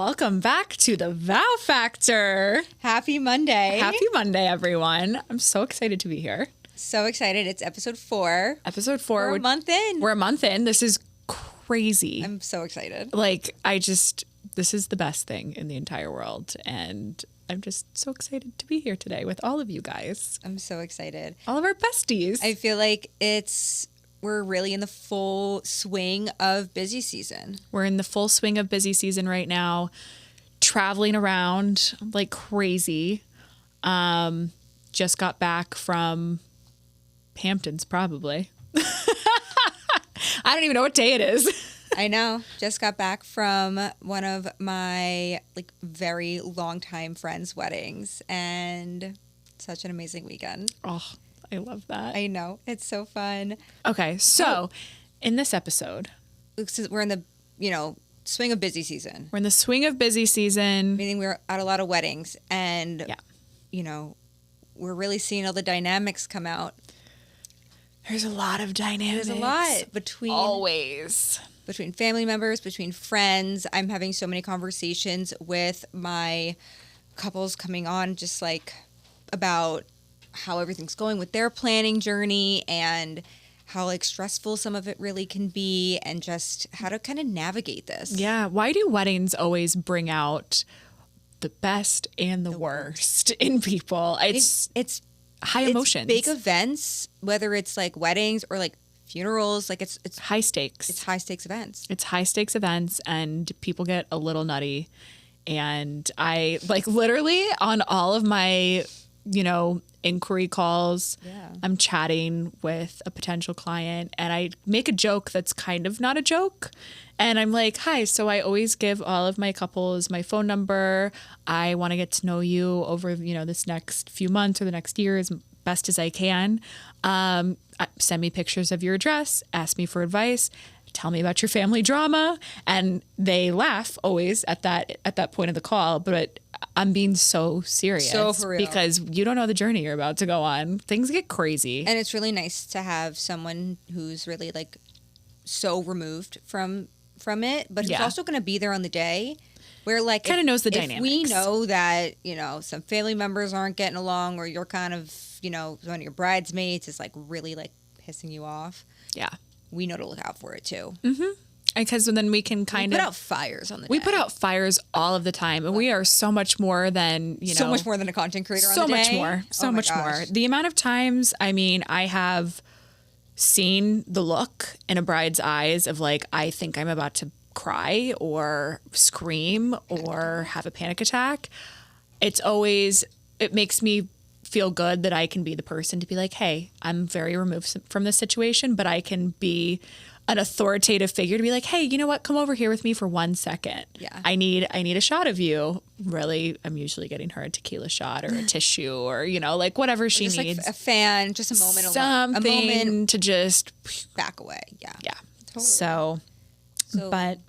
Welcome back to the Vow Factor. Happy Monday. Happy Monday, everyone. I'm so excited to be here. So excited. It's episode 4. Episode 4. We're a month in. We're a month in. This is crazy. I'm so excited. This is the best thing in the entire world. And I'm just so excited to be here today with all of you guys. I'm so excited. All of our besties. I feel like we're really in the full swing of busy season. We're in the full swing of busy season right now, traveling around like crazy. Just got back from Hamptons, probably. I don't even know what day it is. I know. Just got back from one of my very long time friends' weddings, and such an amazing weekend. Oh, I love that. I know. It's so fun. Okay, so in this episode, we're in the, swing of busy season. We're in the swing of busy season. Meaning we're at a lot of weddings, and, we're really seeing all the dynamics come out. There's a lot of dynamics. There's a lot between family members, between friends. I'm having so many conversations with my couples coming on just about how everything's going with their planning journey and how stressful some of it really can be and just how to kind of navigate this. Yeah. Why do weddings always bring out the best and the worst in people? It's high emotions. Big events, whether it's weddings or funerals, it's high stakes. It's high stakes events. It's high stakes events, and people get a little nutty. And I literally on all of my, inquiry calls, I'm chatting with a potential client, and I make a joke that's kind of not a joke. And I'm like, hi, so I always give all of my couples my phone number. I want to get to know you over, this next few months or the next year as best as I can. Send me pictures of your address, ask me for advice, tell me about your family drama. And they laugh always at that point of the call, but I'm being so serious. So for real. Because you don't know the journey you're about to go on. Things get crazy. And it's really nice to have someone who's really so removed from it, but who's also going to be there on the day where kind of knows the dynamics. If we know that, some family members aren't getting along, or you're kind of, one of your bridesmaids is really pissing you off. Yeah. We know to look out for it too. Mm-hmm. Because then we can put out fires on the day. We put out fires all of the time, and we are so much more than, so much more than a content creator on the day. So much more. The amount of times, I have seen the look in a bride's eyes of I think I'm about to cry or scream or have a panic attack. It makes me feel good that I can be the person to be hey, I'm very removed from this situation, but I can be an authoritative figure to be hey, you know what? Come over here with me for 1 second. Yeah. I need a shot of you. Really, I'm usually getting her a tequila shot or a tissue or, whatever she needs. A fan, just a moment. Something a moment to just back away. Yeah. Yeah. Totally. So, but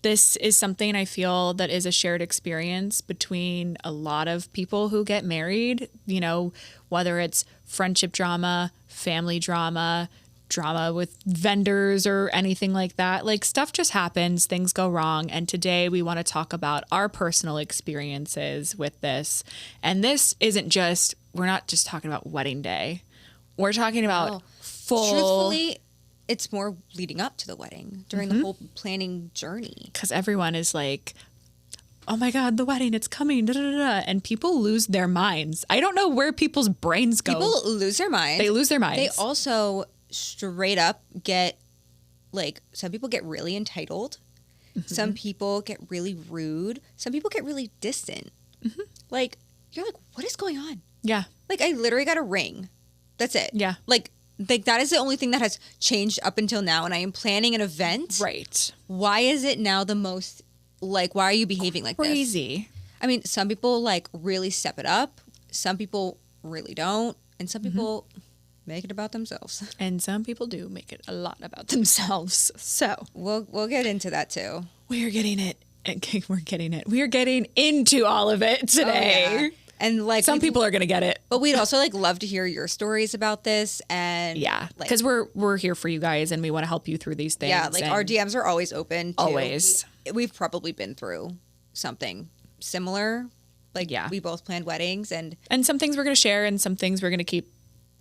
this is something I feel that is a shared experience between a lot of people who get married, whether it's friendship drama, family drama with vendors or anything like that. Stuff just happens, things go wrong. And today we want to talk about our personal experiences with this. And this we're not just talking about wedding day. We're talking about Truthfully, it's more leading up to the wedding, during the whole planning journey. Because everyone is oh my God, the wedding, it's coming, da, da, da, da. And people lose their minds. I don't know where people's brains go. People lose their minds. They lose their minds. They also straight up get, some people get really entitled. Mm-hmm. Some people get really rude. Some people get really distant. Mm-hmm. You're what is going on? Yeah. I literally got a ring. That's it. Yeah. That is the only thing that has changed up until now. And I am planning an event. Right. Why is it now the most, why are you behaving like this? Crazy. I mean, some people really step it up. Some people really don't. And some people make it about themselves. And some people do make it a lot about themselves. So we'll get into that too. We are getting it. We are getting into all of it today. Oh, yeah. And some people are going to get it. But we'd also love to hear your stories about this. And because we're here for you guys and we want to help you through these things. Yeah, our DMs are always open. Always. We've probably been through something similar. Like, Yeah. we both planned weddings, and some things we're going to share and some things we're going to keep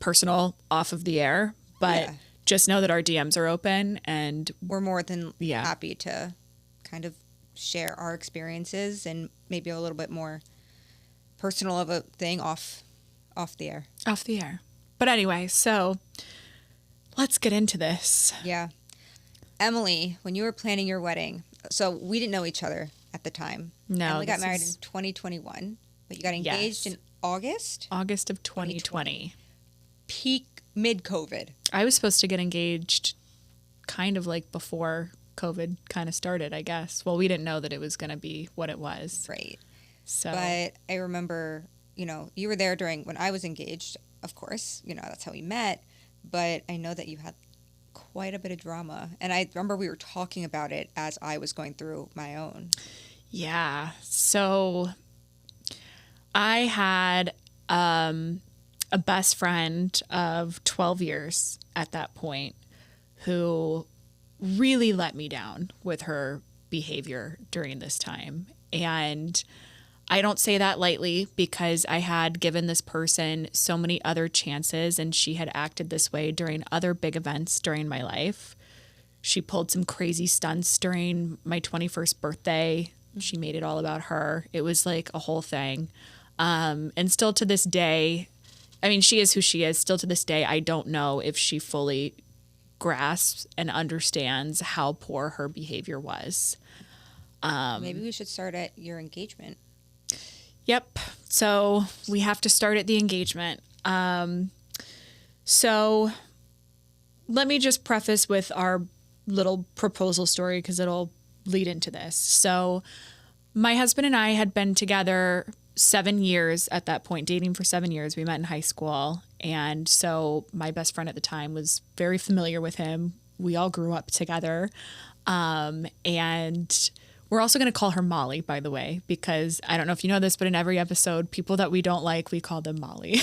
personal off of the air. But Yeah. just know that our DMs are open, and we're more than Yeah. happy to kind of share our experiences and maybe a little bit more personal of a thing off the air. off the air. But anyway, so let's get into this. Yeah. Emily, when you were planning your wedding, so we didn't know each other at the time. No, Emily got this married is- in 2021, but you got engaged Yes. in August, August of 2020. peak mid-COVID. I was supposed to get engaged kind of like before COVID kind of started, I guess. Well, we didn't know that it was going to be what it was. Right. So, But I remember, you were there during when I was engaged, of course, that's how we met. But I know that you had quite a bit of drama. And I remember we were talking about it as I was going through my own. yeah. So I had a best friend of 12 years at that point who really let me down with her behavior during this time. And I don't say that lightly because I had given this person so many other chances and she had acted this way during other big events during my life. She pulled some crazy stunts during my 21st birthday. She made it all about her. It was like a whole thing. And still to this day, I mean, she is who she is. Still to this day, I don't know if she fully grasps and understands how poor her behavior was. Maybe we should start at your engagement. Yep. So we have to start at the engagement. So let me just preface with our little proposal story because it'll lead into this. So my husband and I had been together 7 years at that point, dating for 7 years. We met in high school. And so my best friend at the time was very familiar with him. We all grew up together. And we're also going to call her Molly, by the way, because I don't know if you know this, but in every episode, people that we don't like, we call them Molly.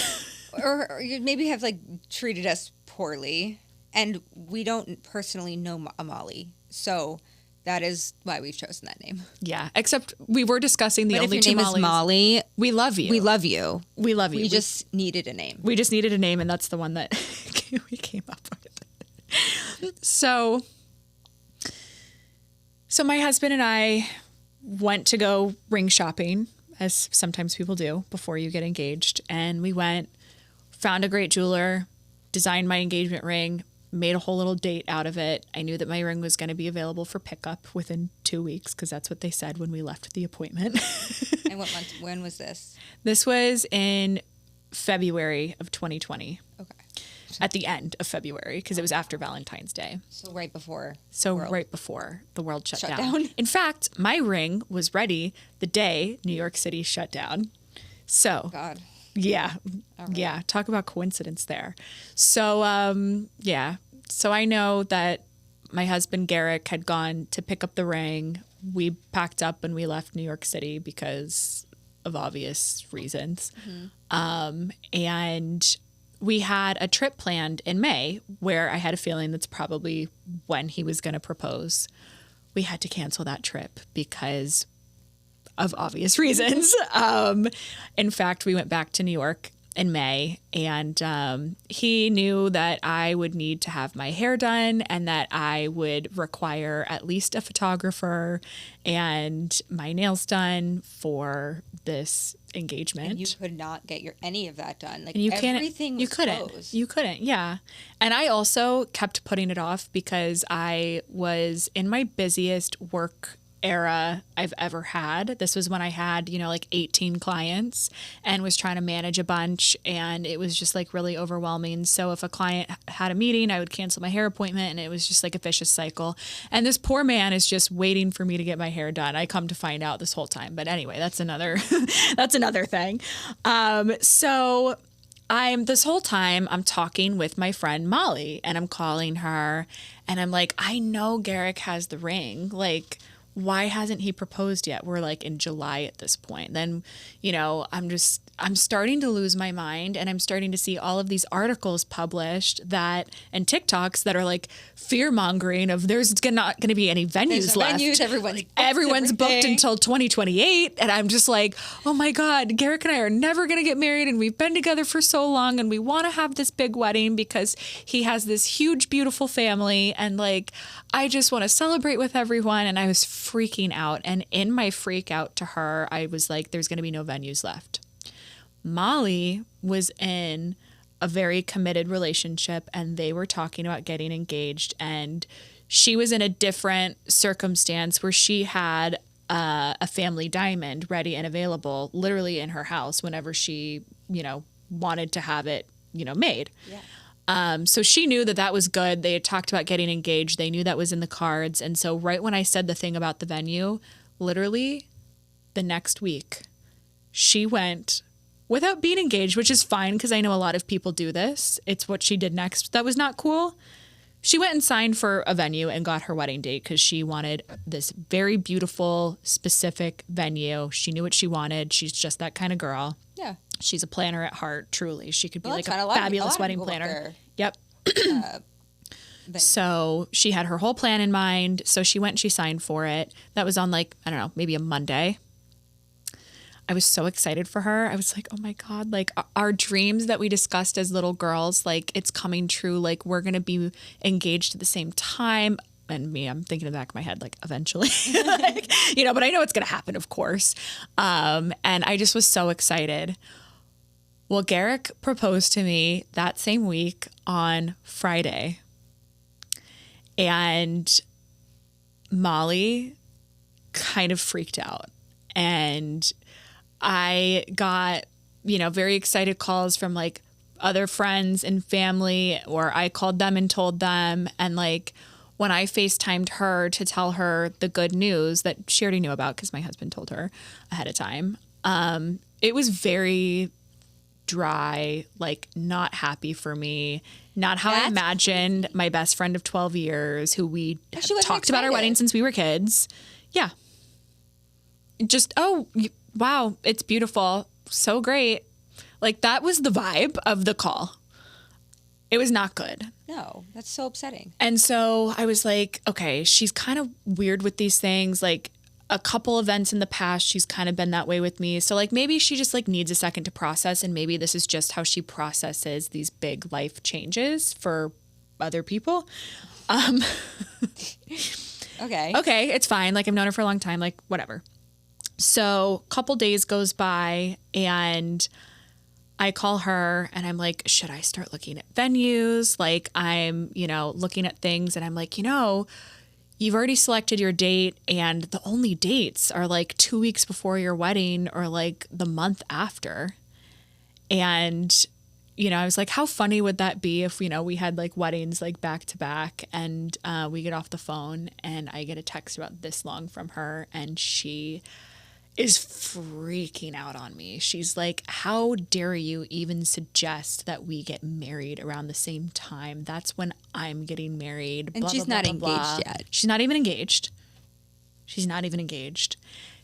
or you maybe have treated us poorly, and we don't personally know Molly. So that is why we've chosen that name. Yeah, except we were discussing the But only if two your name Mollys. is Molly, We love you. we love you. We love you. We just needed a name. We just needed a name, and that's the one that we came up with. So my husband and I went to go ring shopping, as sometimes people do before you get engaged. And we went, found a great jeweler, designed my engagement ring, made a whole little date out of it. I knew that my ring was going to be available for pickup within 2 weeks because that's what they said when we left the appointment. And what month? When was this? This was in February of 2020. Okay. At the end of February because it was after Valentine's Day. So right before. Right before the world shut Shut down. down. In fact, my ring was ready the day New York City shut down. So, God. yeah. right. Yeah. Talk about coincidence there. So, yeah. So I know that my husband, Garrick, had gone to pick up the ring. We packed up and we left New York City because of obvious reasons. And we had a trip planned in May where I had a feeling that's probably when he was going to propose. We had to cancel that trip because of obvious reasons. In fact, we went back to New York in May, and he knew that I would need to have my hair done and that I would require at least a photographer and my nails done for this engagement. And you could not get any of that done. And you can't. Everything was You couldn't. closed. You couldn't. Yeah. And I also kept putting it off because I was in my busiest work era I've ever had. This was when I had, 18 clients and was trying to manage a bunch, and it was just really overwhelming. So if a client had a meeting, I would cancel my hair appointment, and it was just a vicious cycle. And this poor man is just waiting for me to get my hair done. I come to find out this whole time. But anyway, that's another thing. So this whole time I'm talking with my friend Molly, and I'm calling her and I'm like, I know Garrick has the ring. why hasn't he proposed yet? We're like in July at this point. Then, I'm starting to lose my mind, and I'm starting to see all of these articles published and TikToks that are like fear mongering of there's not going to be any venues left. Everyone's booked until 2028. And I'm just like, oh my God, Garrick and I are never going to get married. And we've been together for so long, and we want to have this big wedding because he has this huge, beautiful family. And like, I just want to celebrate with everyone. And I was freaking out. And in my freak out to her, I was like, there's going to be no venues left. Molly was in a very committed relationship, and they were talking about getting engaged. And she was in a different circumstance where she had a family diamond ready and available literally in her house whenever she, wanted to have it, made. Yeah. So she knew that was good. They had talked about getting engaged. They knew that was in the cards. And so right when I said the thing about the venue, literally the next week, she went without being engaged, which is fine because I know a lot of people do this. It's what she did next that was not cool. She went and signed for a venue and got her wedding date because she wanted this very beautiful, specific venue. She knew what she wanted. She's just that kind of girl. Yeah. She's a planner at heart, truly. She could be like a fabulous wedding planner. Yep. So she had her whole plan in mind. So she went and she signed for it. That was on maybe a Monday. I was so excited for her. I was like, oh my God, like our dreams that we discussed as little girls, like it's coming true. Like we're going to be engaged at the same time. And me, I'm thinking in the back of my head, like eventually, but I know it's going to happen, of course. And I just was so excited. Well, Garrick proposed to me that same week on Friday. And Molly kind of freaked out. And I got, very excited calls from like other friends and family, or I called them and told them. And like when I FaceTimed her to tell her the good news that she already knew about because my husband told her ahead of time, it was very dry, like not happy for me. Not how I imagined my best friend of 12 years who we talked about our wedding since we were kids. Yeah. Just, wow, it's beautiful. So great. Like that was the vibe of the call. It was not good. No, that's so upsetting. And so I was like, okay, she's kind of weird with these things. Like a couple events in the past, she's kind of been that way with me. So like maybe she just like needs a second to process. And maybe this is just how she processes these big life changes for other people. Okay, it's fine. Like I've known her for a long time, like whatever. So a couple days goes by and I call her and I'm like, should I start looking at venues? Like I'm, looking at things and I'm like, you've already selected your date and the only dates are like 2 weeks before your wedding or like the month after. And, I was like, how funny would that be if, we had like weddings like back to back and we get off the phone and I get a text about this long from her and she is freaking out on me. She's like, how dare you even suggest that we get married around the same time? That's when I'm getting married. And she's not engaged yet. She's not even engaged. She's not even engaged.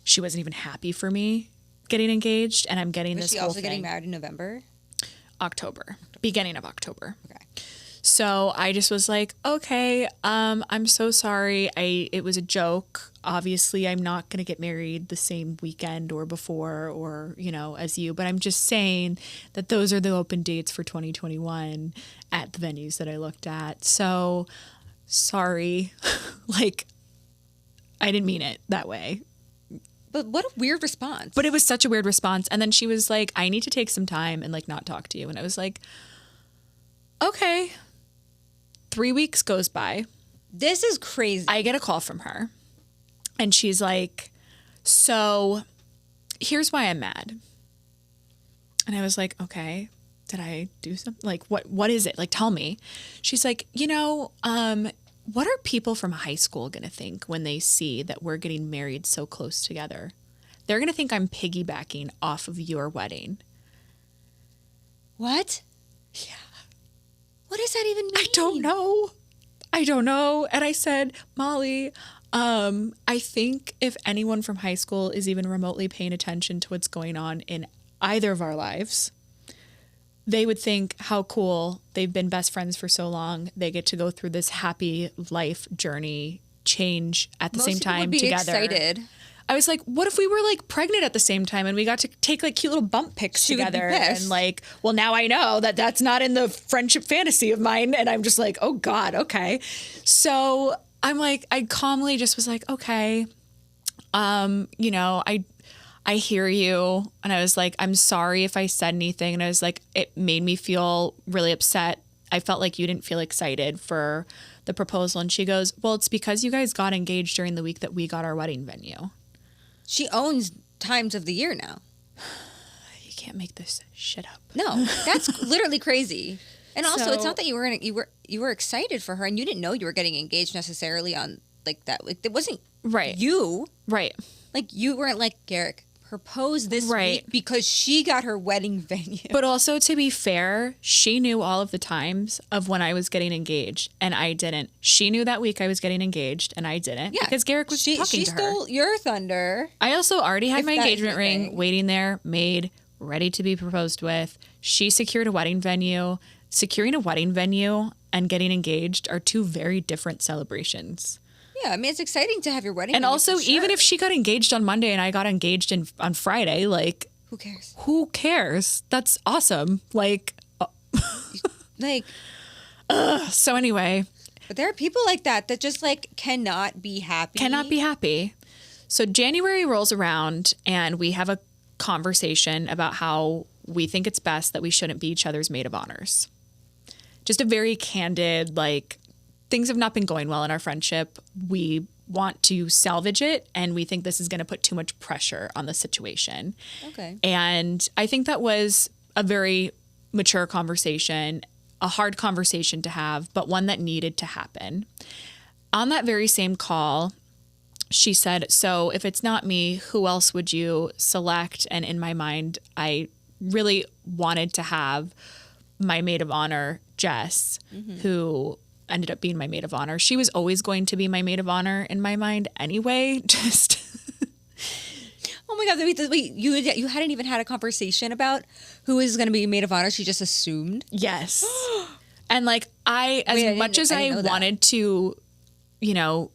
She wasn't even happy for me getting engaged. And I'm getting this whole thing. Was she also getting married in November? October. Beginning of October. Okay. So I just was like, okay, I'm so sorry. It was a joke. Obviously, I'm not going to get married the same weekend or before or, as you. But I'm just saying that those are the open dates for 2021 at the venues that I looked at. So sorry. Like, I didn't mean it that way. But what a weird response. But it was such a weird response. And then she was like, I need to take some time and like not talk to you. And I was like, okay. 3 weeks goes by. This is crazy. I get a call from her and she's like, so here's why I'm mad. And I was like, okay, did I do something? Like, what is it? Like, tell me. She's like, what are people from high school going to think when they see that we're getting married so close together? They're going to think I'm piggybacking off of your wedding. What? Yeah. What does that even mean? I don't know. And I said, Molly, I think if anyone from high school is even remotely paying attention to what's going on in either of our lives, they would think how cool. They've been best friends for so long. They get to go through this happy life journey change at the Most same people time would be together. excited. I was like, what if we were like pregnant at the same time and we got to take like cute little bump pics She would be together? pissed. And like, well, now I know that that's not in the friendship fantasy of mine. And I'm just like, oh God, okay. So I'm like, I calmly just was like, okay, you know, I hear you. And I was like, I'm sorry if I said anything. And I was like, it made me feel really upset. I felt like you didn't feel excited for the proposal. And she goes, well, it's because you guys got engaged during the week that we got our wedding venue. She owns times of the year now. You can't make this shit up. No, that's literally crazy. And also, So- it's not that you were excited for her, and you didn't know you were getting engaged necessarily on like that. Like, it wasn't Right. you. Right. Like, you weren't like, Garrick, propose this Right. week because she got her wedding venue. But also, to be fair, she knew all of the times of when I was getting engaged and I didn't. She knew that week I was getting engaged and I didn't. Yeah, Because Garrick was talking she to her. stole your thunder. I also already had If my that is engagement the ring thing. waiting there, made, ready to be proposed with. She secured a wedding venue. Securing a wedding venue and getting engaged are two very different celebrations. Yeah, I mean, it's exciting to have your wedding And venue, also, for sure. even if she got engaged on Monday and I got engaged on Friday, like, who cares? who cares? That's awesome. Like, Like, so anyway, but there are people like that just like cannot be happy. cannot be happy. So January rolls around and we have a conversation about how we think it's best that we shouldn't be each other's maid of honors. Just a very candid, like, things have not been going well in our friendship. We want to salvage it and we think this is going to put too much pressure on the situation. Okay. And I think that was a very mature conversation, a hard conversation to have, but one that needed to happen. On that very same call, she said, so if it's not me, who else would you select? And in my mind, I really wanted to have my maid of honor, Jess, who ended up being my maid of honor. She was always going to be my maid of honor in my mind anyway. Just Oh my God! Wait, you hadn't even had a conversation about who is going to be maid of honor. She just assumed. yes. And like as Wait, much as I I didn't know that. wanted to, you know,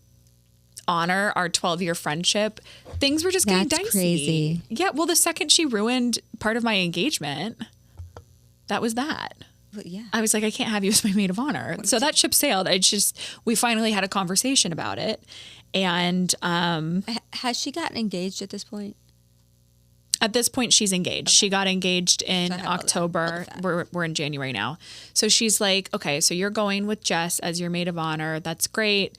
honor our 12-year friendship, things were just getting That's dicey. crazy. Yeah. Well, the second she ruined part of my engagement, that was that. But yeah. I was like, I can't have you as my maid of honor. So that ship sailed. We finally had a conversation about it. And Has she gotten engaged at this point? at this point, she's engaged. She got engaged in I have all the October. facts. We're in January now. So she's like, okay, so you're going with Jess as your maid of honor. That's great.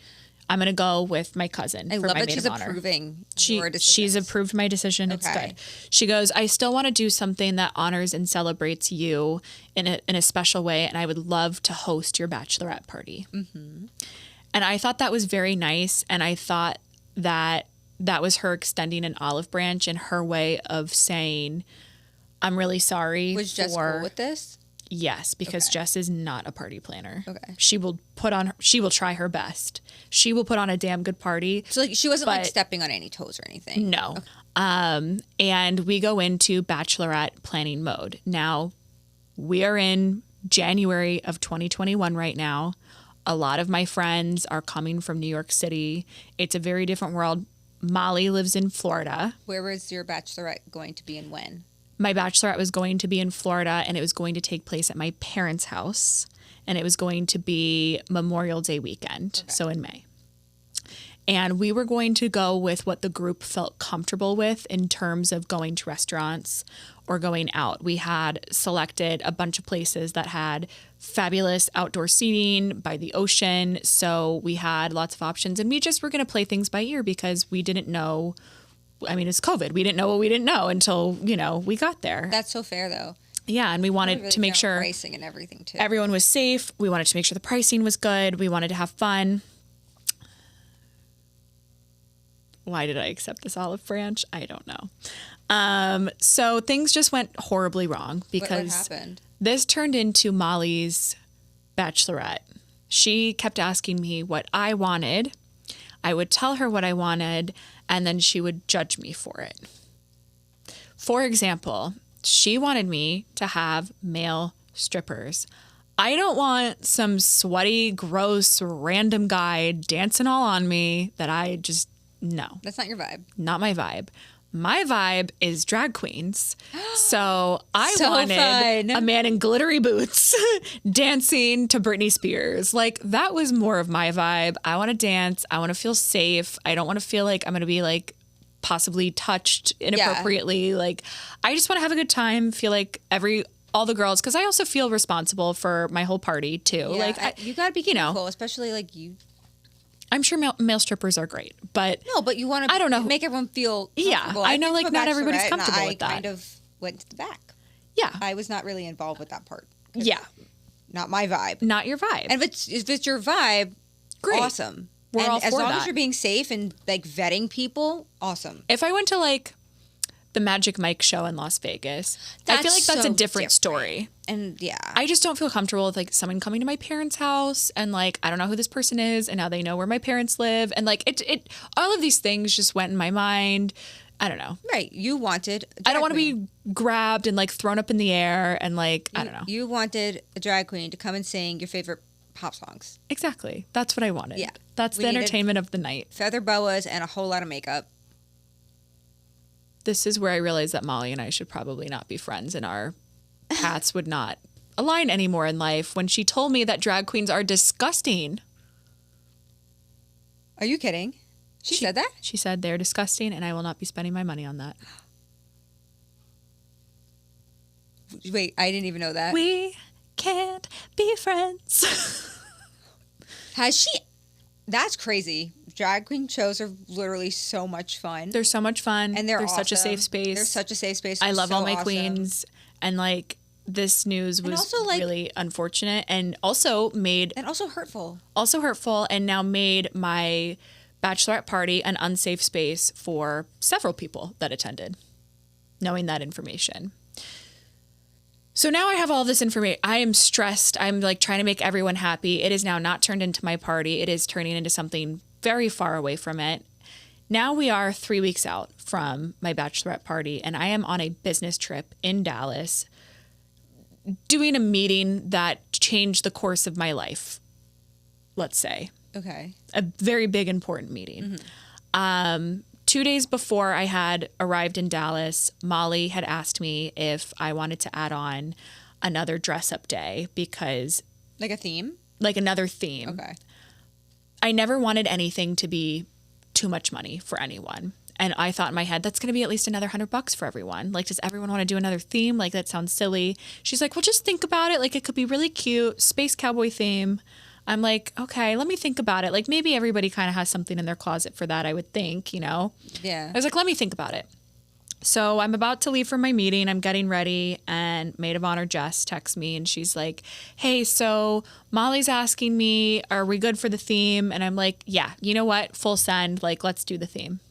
I'm going to go with my cousin I for love my that maid she's of honor. approving She's your decisions. approved my decision. It's Okay. good. She goes, I still want to do something that honors and celebrates you in a special way, and I would love to host your bachelorette party. Mm-hmm. And I thought that was very nice, and I thought that was her extending an olive branch in her way of saying, I'm really sorry. Was Jess cool with this? Yes, because Okay. Jess is not a party planner. Okay. She will try her best. She will put on a damn good party. So like she wasn't like But- stepping on any toes or anything. No. And we go into bachelorette planning mode. Now, we are in January of 2021 right now. A lot of my friends are coming from New York City. It's a very different world. Molly lives in Florida. Where was your bachelorette going to be and when? My bachelorette was going to be in Florida, and it was going to take place at my parents' house, and it was going to be Memorial Day weekend, so in May. And we were going to go with what the group felt comfortable with in terms of going to restaurants or going out. We had selected a bunch of places that had fabulous outdoor seating by the ocean, so we had lots of options, and we just were going to play things by ear because we didn't know. I mean, it's COVID. We didn't know what we didn't know until, we got there. That's so fair though. Yeah, and we wanted Really to make fair on sure pricing and everything too. everyone was safe. We wanted to make sure the pricing was good. We wanted to have fun. Why did I accept this olive branch? I don't know. So things just went horribly wrong what because happened? this turned into Molly's bachelorette. She kept asking me what I wanted. I would tell her what I wanted, and then she would judge me for it. For example, she wanted me to have male strippers. I don't want some sweaty, gross, random guy dancing all on me that I just, no. That's not your vibe. Not my vibe. My vibe is drag queens. So I So wanted fun. a man in glittery boots dancing to Britney Spears. Like, that was more of my vibe. I want to dance. I want to feel safe. I don't want to feel like I'm going to be like possibly touched inappropriately. Like, I just want to have a good time, feel like all the girls, because I also feel responsible for my whole party too. Yeah, Like, you gotta be careful, especially like you. I'm sure male strippers are great, but No, but you want to. I don't know. Make everyone feel comfortable. I know, like, not everybody's Bachelorette, comfortable and with that. I kind of went to the back. Yeah, I was not really involved with that part. yeah, Not my vibe. not your vibe. And if it's your vibe, Great. awesome. We're and all as for long that. as you're being safe and like vetting people, awesome. If I went to like the Magic Mike show in Las Vegas, I feel like that's so a different story. And yeah, I just don't feel comfortable with like someone coming to my parents' house and like I don't know who this person is and now they know where my parents live and like it all of these things just went in my mind. I don't know. right. You wanted. I don't want to be grabbed and like thrown up in the air and like I don't know. You wanted a drag queen to come and sing your favorite pop songs. Exactly. That's what I wanted. Yeah. That's We the needed- entertainment of the night. Feather boas and a whole lot of makeup. This is where I realized that Molly and I should probably not be friends and our paths would not align anymore in life when she told me that drag queens are disgusting. Are you kidding? She said that? She said they're disgusting and I will not be spending my money on that. Wait, I didn't even know that. We can't be friends. Has she? That's crazy. Drag queen shows are literally so much fun. They're so much fun. And they're such a awesome. safe space. They're such a safe space. I love So all my awesome. queens. And like this news was also, like- really unfortunate and also And also hurtful. and now made my bachelorette party an unsafe space for several people that attended, knowing that information. So now I have all this information. I am stressed. I'm like trying to make everyone happy. It is now not turned into my party. It is turning into something very far away from it. Now we are 3 weeks out from my bachelorette party, and I am on a business trip in Dallas doing a meeting that changed the course of my life, let's say. Okay. A very big, important meeting. 2 days before I had arrived in Dallas, Molly had asked me if I wanted to add on another dress up day because Like a theme? like another theme. Okay. I never wanted anything to be too much money for anyone. And I thought in my head, that's going to be at least another $100 for everyone. Like, does everyone want to do another theme? Like, that sounds silly. She's like, well, just think about it. Like, it could be really cute. Space cowboy theme. I'm like, okay, let me think about it. Like, maybe everybody kind of has something in their closet for that, I would think, you know? Yeah. I was like, let me think about it. So I'm about to leave for my meeting. I'm getting ready, and Maid of Honor Jess texts me, and she's like, hey, so Molly's asking me, are we good for the theme? And I'm like, yeah, you know what? Full send. Like, let's do the theme.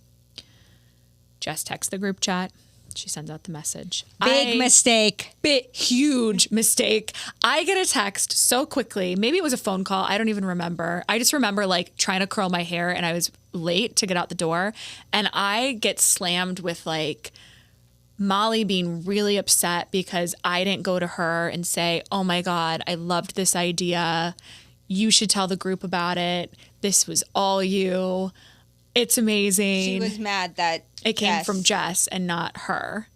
Jess texts the group chat. She sends out the message. Big mistake. Huge mistake. I get a text so quickly. Maybe it was a phone call. I don't even remember. I just remember like trying to curl my hair and I was late to get out the door. And I get slammed with like Molly being really upset because I didn't go to her and say, oh my God, I loved this idea. You should tell the group about it. This was all you. It's amazing. She was mad that it came from Jess and not her.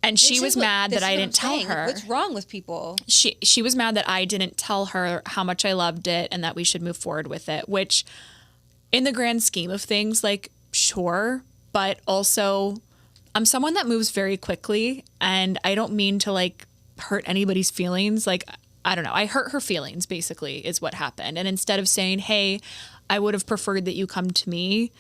And she was mad that I didn't tell her. What's wrong with people? She was mad that I didn't tell her how much I loved it and that we should move forward with it, which in the grand scheme of things, like, sure, but also I'm someone that moves very quickly and I don't mean to like hurt anybody's feelings. Like, I don't know. I hurt her feelings basically is what happened. And instead of saying, hey, I would have preferred that you come to me,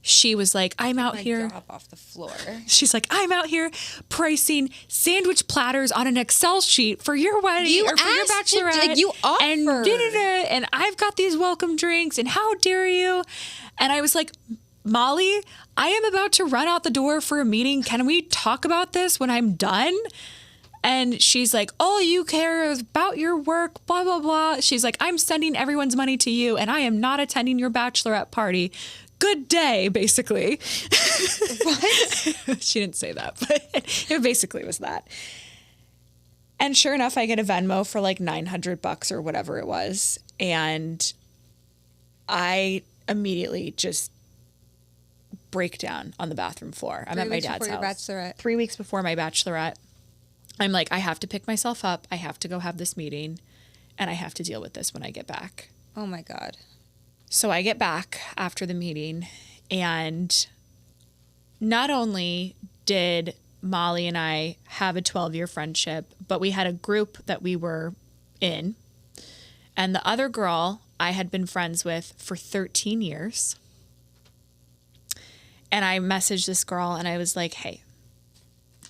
she was like, I'm out here. Drop off the floor. She's like, I'm out here pricing sandwich platters on an Excel sheet for your wedding or for your bachelorette. You offered. And da-da-da, and I've got these welcome drinks and how dare you? And I was like, Molly, I am about to run out the door for a meeting. Can we talk about this when I'm done? And she's like, all you care is about your work, blah, blah, blah. She's like, I'm sending everyone's money to you and I am not attending your bachelorette party. Good day, basically. What? She didn't say that, but it basically was that. And sure enough, I get a Venmo for like $900 or whatever it was. And I immediately just break down on the bathroom floor. I'm at my dad's house. 3 weeks before my bachelorette. I'm like, I have to pick myself up. I have to go have this meeting and I have to deal with this when I get back. Oh my God. So I get back after the meeting and not only did Molly and I have a 12-year friendship, but we had a group that we were in. And the other girl I had been friends with for 13 years. And I messaged this girl and I was like, hey,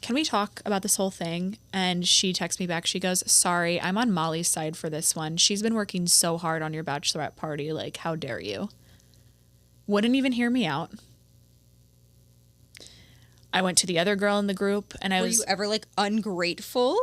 can we talk about this whole thing? And she texts me back. She goes, sorry, I'm on Molly's side for this one. She's been working so hard on your bachelorette party. Like, how dare you? Wouldn't even hear me out. I went to the other girl in the group and Were you ever like ungrateful?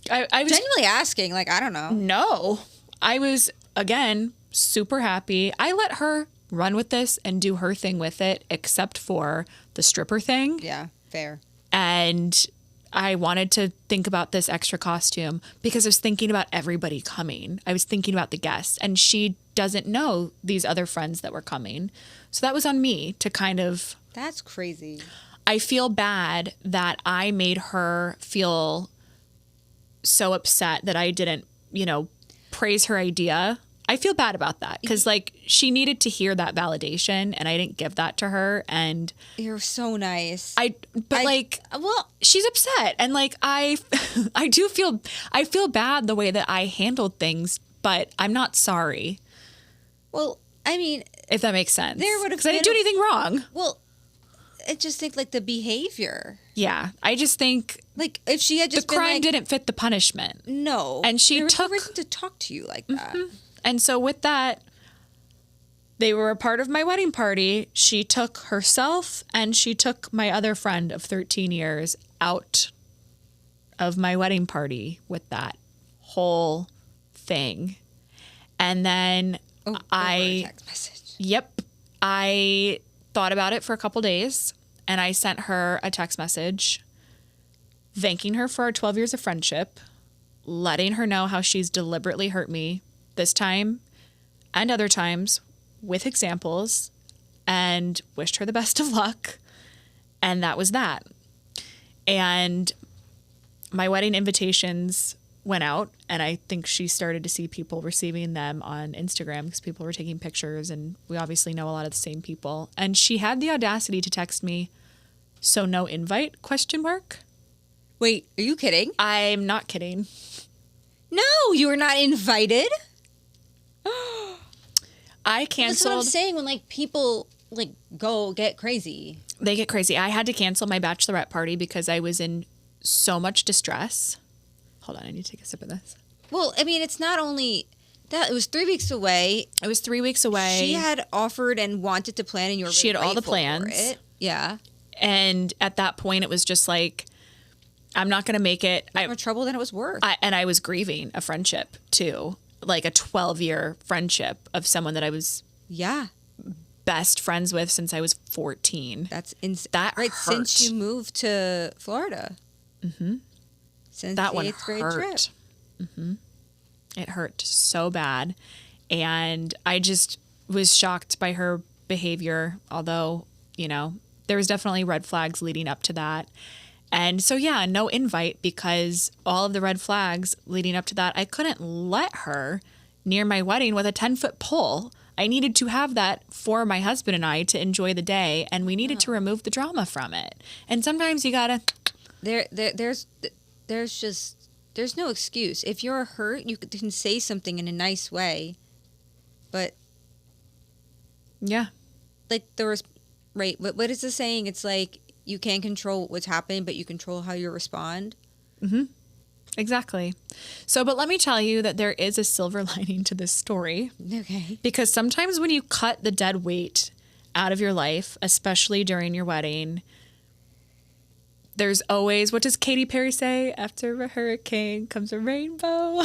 I was genuinely asking, like, I don't know. No, I was, again, super happy. I let her run with this and do her thing with it, except for the stripper thing. Yeah, fair. And I wanted to think about this extra costume because I was thinking about everybody coming. I was thinking about the guests, and she doesn't know these other friends that were coming. So that was on me to kind of... That's crazy. I feel bad that I made her feel so upset that I didn't, praise her idea. I feel bad about that because like she needed to hear that validation and I didn't give that to her. And you're so nice. Well, she's upset. And like, I feel bad the way that I handled things, but I'm not sorry. Well, I mean, if that makes sense, there would have, because I didn't do anything wrong. Well, I just think like the behavior. Yeah. I just think like if she had just the crime didn't fit the punishment. No. And she there was took no reason to talk to you like that. Mm-hmm. And so with that, they were a part of my wedding party. She took herself and she took my other friend of 13 years out of my wedding party with that whole thing. And then a text message. Yep. I thought about it for a couple days and I sent her a text message thanking her for our 12 years of friendship, letting her know how she's deliberately hurt me this time and other times with examples, and wished her the best of luck. And that was that. And my wedding invitations went out, and I think she started to see people receiving them on Instagram because people were taking pictures, and we obviously know a lot of the same people. And she had the audacity to text me, "So no invite, ? Wait, are you kidding? I'm not kidding. No, you were not invited. I canceled. That's what I'm saying when like people like go get crazy. They get crazy. I had to cancel my bachelorette party because I was in so much distress. Hold on, I need to take a sip of this. Well, I mean, it's not only that. It was 3 weeks away. It was 3 weeks away. She had offered and wanted to plan, and you were she had all the plans. For it. Yeah. And at that point, it was just like, I'm not going to make it. More trouble than it was worth. And I was grieving a friendship too, like a 12-year friendship of someone that I was best friends with since I was 14. That's insane. That right, hurt. since you moved to Florida. Mm-hmm. Since that the one 8th grade hurt. trip. Mm-hmm. It hurt so bad. And I just was shocked by her behavior, although, there was definitely red flags leading up to that. And so, no invite because all of the red flags leading up to that, I couldn't let her near my wedding with a 10-foot pole. I needed to have that for my husband and I to enjoy the day, and we needed to remove the drama from it. And sometimes you gotta... There's no excuse. If you're hurt, you can say something in a nice way, but... Yeah. Like, there was... Right, what is the saying? It's like... You can't control what's happening, but you control how you respond. Mm-hmm. Exactly. So, but let me tell you that there is a silver lining to this story. Okay. Because sometimes when you cut the dead weight out of your life, especially during your wedding, there's always, what does Katy Perry say? After a hurricane comes a rainbow.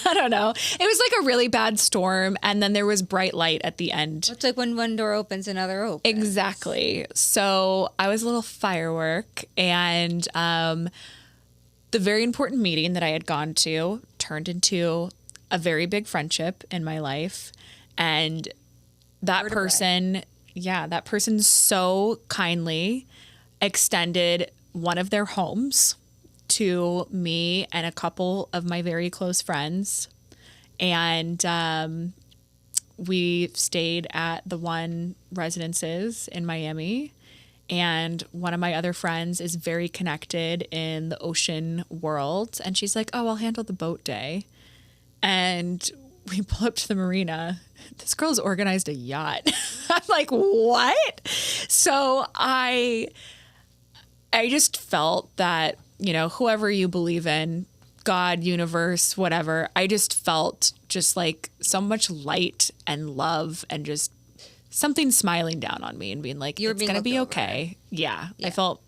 I don't know. It was like a really bad storm, and then there was bright light at the end. It's like when one door opens, another opens. Exactly. So I was a little firework, and the very important meeting that I had gone to turned into a very big friendship in my life. And that person so kindly extended one of their homes to me and a couple of my very close friends. And we stayed at the one residences in Miami. And one of my other friends is very connected in the ocean world. And she's like, oh, I'll handle the boat day. And we pull up to the marina. This girl's organized a yacht. I'm like, what? So I just felt that, you know, whoever you believe in, God, universe, whatever, I just felt just like so much light and love and just something smiling down on me and being like, it's going to be okay. Yeah. I felt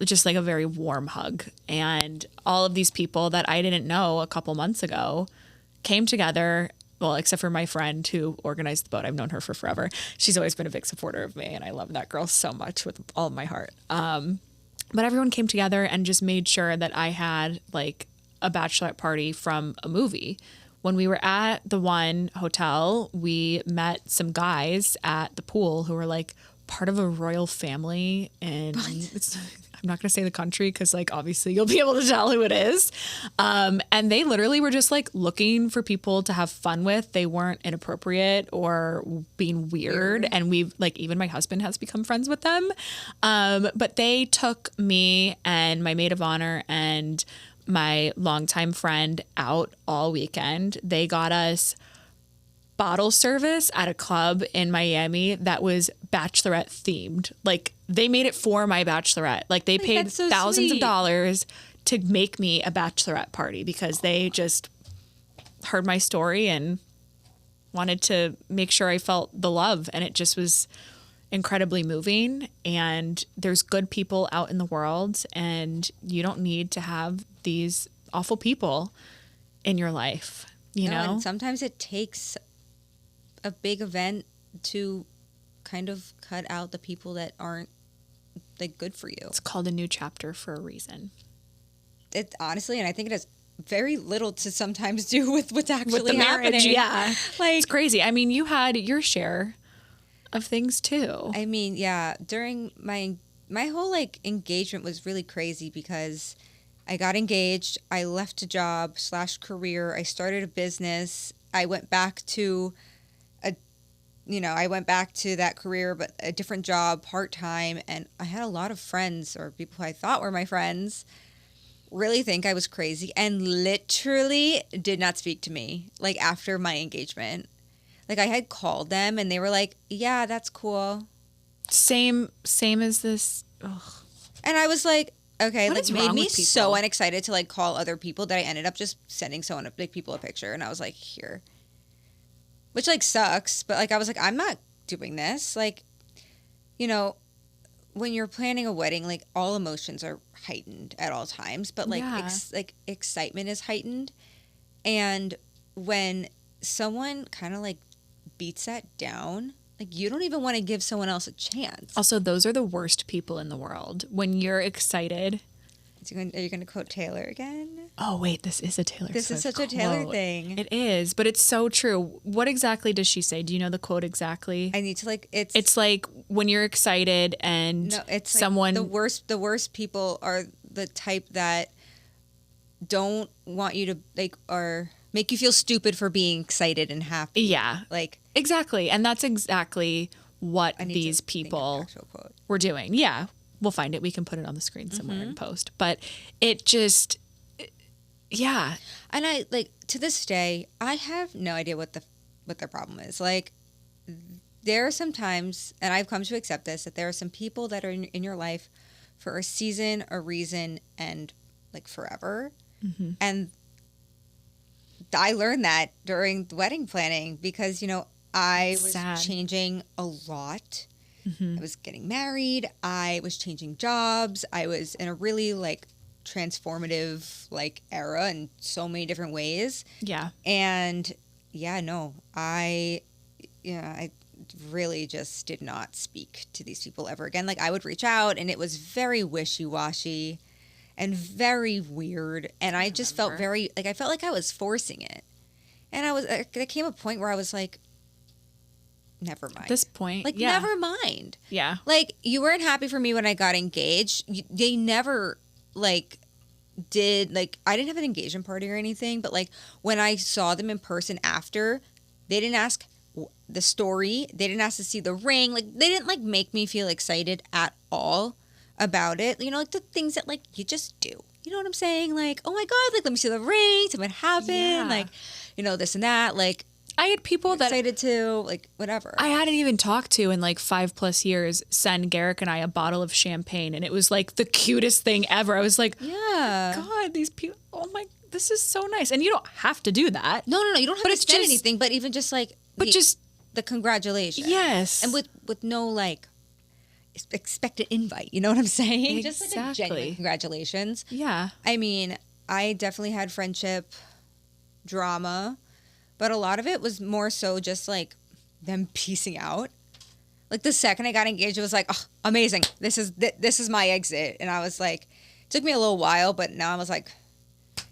just like a very warm hug. And all of these people that I didn't know a couple months ago came together. Well, except for my friend who organized the boat. I've known her for forever. She's always been a big supporter of me, and I love that girl so much with all of my heart. But everyone came together and just made sure that I had like a bachelorette party from a movie. When we were at the one hotel, we met some guys at the pool who were like part of a royal family, and I'm not going to say the country because, like, obviously you'll be able to tell who it is. And they literally were just, like, looking for people to have fun with. They weren't inappropriate or being weird. And we've, like, even my husband has become friends with them. But they took me and my maid of honor and my longtime friend out all weekend. They got us bottle service at a club in Miami that was bachelorette themed. Like, they made it for my bachelorette. Like, they paid thousands of dollars to make me a bachelorette party because they just heard my story and wanted to make sure I felt the love. And it just was incredibly moving. And there's good people out in the world, and you don't need to have these awful people in your life, you know? And sometimes it takes a big event to kind of cut out the people that aren't like good for you. It's called a new chapter for a reason. It honestly, and I think it has very little to sometimes do with what's actually with the marriage, happening. Yeah, like, it's crazy. I mean, you had your share of things too. I mean, yeah, during my whole like engagement was really crazy because I got engaged, I left a job / career, I started a business, I went back to that career, but a different job, part-time. And I had a lot of friends, or people who I thought were my friends, really think I was crazy and literally did not speak to me, like, after my engagement. Like, I had called them and they were like, yeah, that's cool. Same as this. Ugh. And I was like, okay, what like, made me so unexcited to like call other people that I ended up just sending people a picture. And I was like, here. Which, like, sucks, but, like, I was like, I'm not doing this. Like, you know, when you're planning a wedding, like, all emotions are heightened at all times, but, like, excitement is heightened. And when someone kind of, like, beats that down, like, you don't even want to give someone else a chance. Also, those are the worst people in the world. When you're excited. Are you going to quote Taylor again? Oh, wait, this is a Taylor This Swift is such a Taylor thing. It is, but it's so true. What exactly does she say? Do you know the quote exactly? I need to, like, it's like when you're excited and it's someone... Like the worst people are the type that don't want you to, like, or make you feel stupid for being excited and happy. Yeah. Like... Exactly. And that's exactly what these people were doing. Yeah. We'll find it. We can put it on the screen somewhere in post. But it just, yeah. And I, like, to this day, I have no idea what their problem is. Like, there are some times, and I've come to accept this, that there are some people that are in your life for a season, a reason, and, like, forever. Mm-hmm. And I learned that during the wedding planning because, you know, I was changing a lot. I was getting married. I was changing jobs. I was in a really like transformative like era in so many different ways. Yeah. And yeah, no, I really just did not speak to these people ever again. Like I would reach out and it was very wishy-washy and very weird. And I just felt very, like, I felt like I was forcing it. And there came a point where I was like, never mind. At this point, like, never mind. Yeah. Like, you weren't happy for me when I got engaged. They never, like, did, like, I didn't have an engagement party or anything, but, like, when I saw them in person after, they didn't ask the story. They didn't ask to see the ring. Like, they didn't, like, make me feel excited at all about it. You know, like, the things that, like, you just do. You know what I'm saying? Like, oh, my God, like, let me see the ring. Tell me what happened. Yeah. Like, you know, this and that. Like, I had people that excited to, like, whatever. I hadn't even talked to in like 5+ years send Garrick and I a bottle of champagne, and it was like the cutest thing ever. I was like, yeah, oh God, these people, oh my, this is so nice. And you don't have to do that. No, you don't have to send anything, but even just like, just the congratulations. Yes. And with no like expected invite, you know what I'm saying? Exactly. Just like a genuine congratulations. Yeah. I mean, I definitely had friendship drama, but a lot of it was more so just like them piecing out. Like the second I got engaged, it was like, oh, amazing. This is my exit. And I was like, it took me a little while, but now I was like,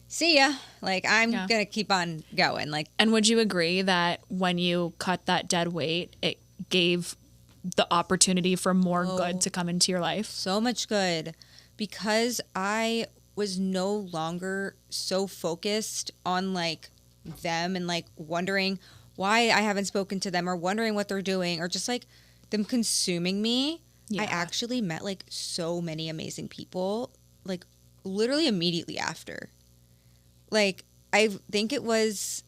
see ya. Like, I'm going to keep on going. Like, and would you agree that when you cut that dead weight, it gave the opportunity for more good to come into your life? So much good, because I was no longer so focused on like them and like wondering why I haven't spoken to them or wondering what they're doing or just like them consuming me. Yeah. I actually met like so many amazing people, like literally immediately after. Like, I think it was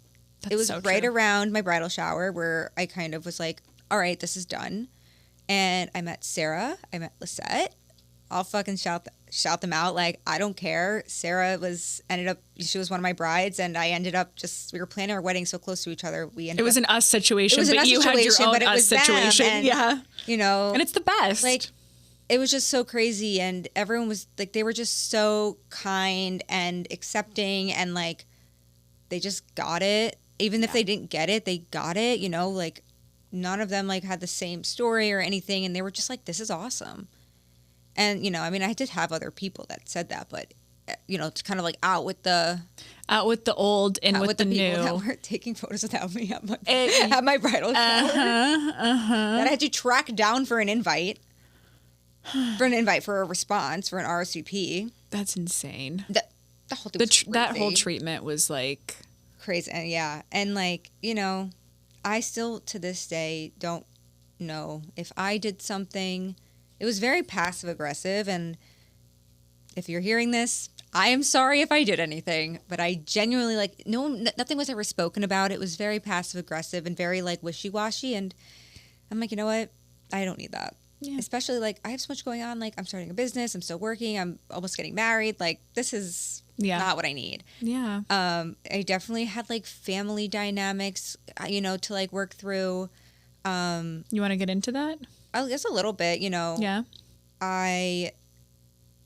so right around my bridal shower where I kind of was like, all right, this is done. And I met Sarah. I met Lisette. I'll fucking shout them out. Like, I don't care. Sarah she was one of my brides, and I ended up we were planning our wedding so close to each other. It was an us situation, but you had your own us situation. And, yeah. You know. And it's the best. Like, it was just so crazy, and everyone was, like, they were just so kind and accepting, and, like, they just got it. Even if they didn't get it, they got it, you know, like, none of them, like, had the same story or anything, and they were just like, this is awesome. And, you know, I mean, I did have other people that said that, but, you know, it's kind of like out with the old, in with the new. People that weren't taking photos without me at my bridal shower. That I had to track down for an invite. For a response, for an RSVP. That's insane. The whole thing was crazy. That whole treatment was like crazy. And yeah. And like, you know, I still to this day don't know if I did something. It was very passive aggressive, and if you're hearing this, I am sorry if I did anything, but I genuinely, like, nothing was ever spoken about. It was very passive aggressive and very like wishy-washy, and I'm like, you know what? I don't need that. Yeah. Especially, like, I have so much going on. Like, I'm starting a business. I'm still working. I'm almost getting married. Like, this is not what I need. Yeah. I definitely had, like, family dynamics, you know, to, like, work through. You want to get into that? I guess a little bit, you know. Yeah. I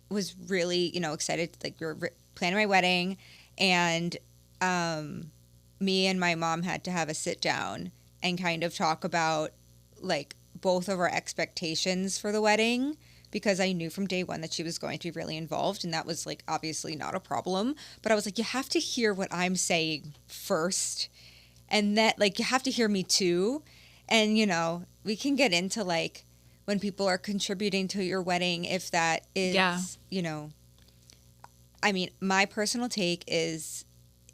was really, you know, excited. Like, we were planning my wedding. And me and my mom had to have a sit down and kind of talk about, like, both of our expectations for the wedding, because I knew from day one that she was going to be really involved, and that was, like, obviously not a problem. But I was like, you have to hear what I'm saying first, and that, like, you have to hear me too. And, you know, we can get into, like, when people are contributing to your wedding, if that is, you know, I mean, my personal take is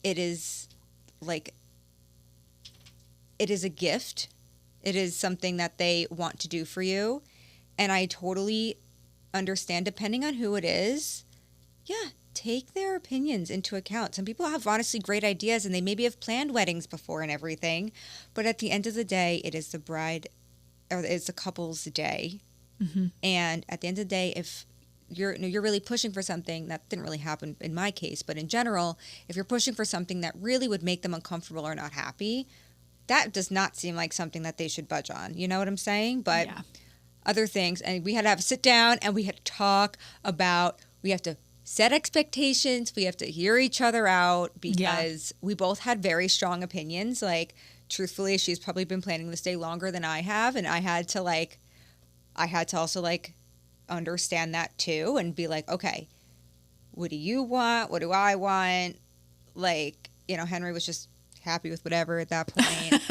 it is a gift. It is something that they want to do for you. And I totally understand, depending on who it is, take their opinions into account. Some people have honestly great ideas, and they maybe have planned weddings before and everything. But at the end of the day, it is the bride, or it's the couple's day. Mm-hmm. And at the end of the day, if you're really pushing for something, that didn't really happen in my case, but in general, if you're pushing for something that really would make them uncomfortable or not happy, that does not seem like something that they should budge on. You know what I'm saying? But other things. And we had to have a sit down and we had to talk about, we have to set expectations. We have to hear each other out because we both had very strong opinions. Like, truthfully, she's probably been planning this day longer than I have. And I had to also like understand that too and be like, okay, what do you want? What do I want? Like, you know, Henry was just happy with whatever at that point.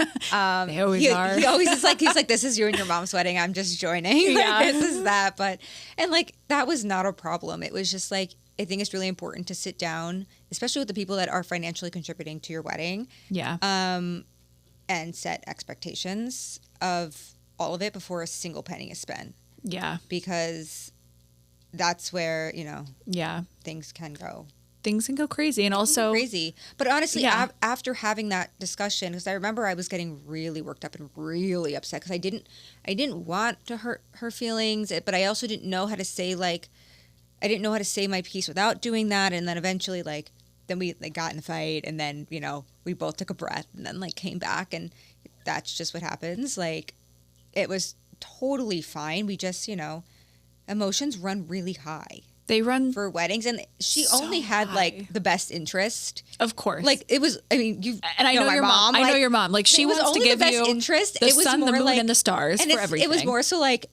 They always are. He always is like, he's like, this is you and your mom's wedding. I'm just joining. Like, this is that. But, and like, that was not a problem. It was just like, I think it's really important to sit down, especially with the people that are financially contributing to your wedding. Yeah. And set expectations of all of it before a single penny is spent. Yeah. Because that's where, you know, things can go. Things can go crazy. And also crazy. But honestly, after having that discussion, because I remember I was getting really worked up and really upset because I didn't want to hurt her feelings, but I also didn't know how to say, like, I didn't know how to say my piece without doing that. And then eventually, like, then we like got in the fight and then, you know, we both took a breath and then like came back, and that's just what happens. Like, it was totally fine. We just, you know, emotions run really high. They run for weddings, and she so only had high. Like the best interest. Of course. Like, it was, I mean, you and I know my your mom. like, I know your mom. Like, she wants to give the best you interest. The it was sun, more the moon, like, and the stars and for everything. It was more so like,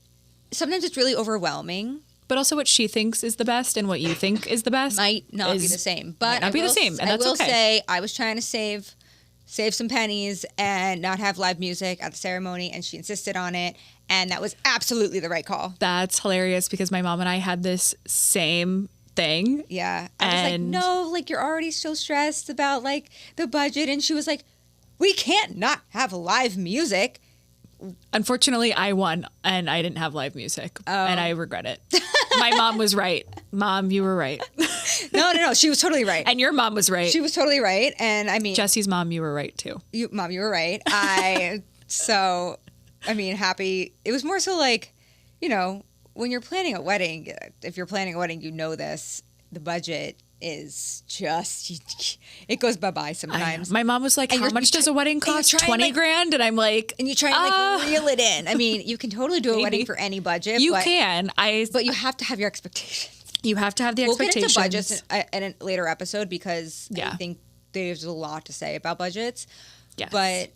sometimes it's really overwhelming. But also what she thinks is the best and what you think is the best might not be the same. But might not be the same, and that's I will okay. say I was trying to save some pennies and not have live music at the ceremony, and she insisted on it, and that was absolutely the right call. That's hilarious because my mom and I had this same thing. Yeah. I was like, no, like, you're already so stressed about like the budget, and she was like, we can't not have live music. Unfortunately, I won, and I didn't have live music, and I regret it. My mom was right. Mom, you were right. No, she was totally right. And your mom was right. She was totally right, and I mean, Jesse's mom, you were right too. Mom, you were right. Happy. It was more so like, you know, when you're planning a wedding, if you're planning a wedding, you know this, the budget is just, it goes bye-bye sometimes. My mom was like, how much does a wedding cost? 20 grand? And I'm like... And you try and like reel it in. I mean, you can totally do a wedding for any budget. You can. But you have to have your expectations. You have to have the expectations. We'll get into budgets in a later episode because I think there's a lot to say about budgets. Yes. But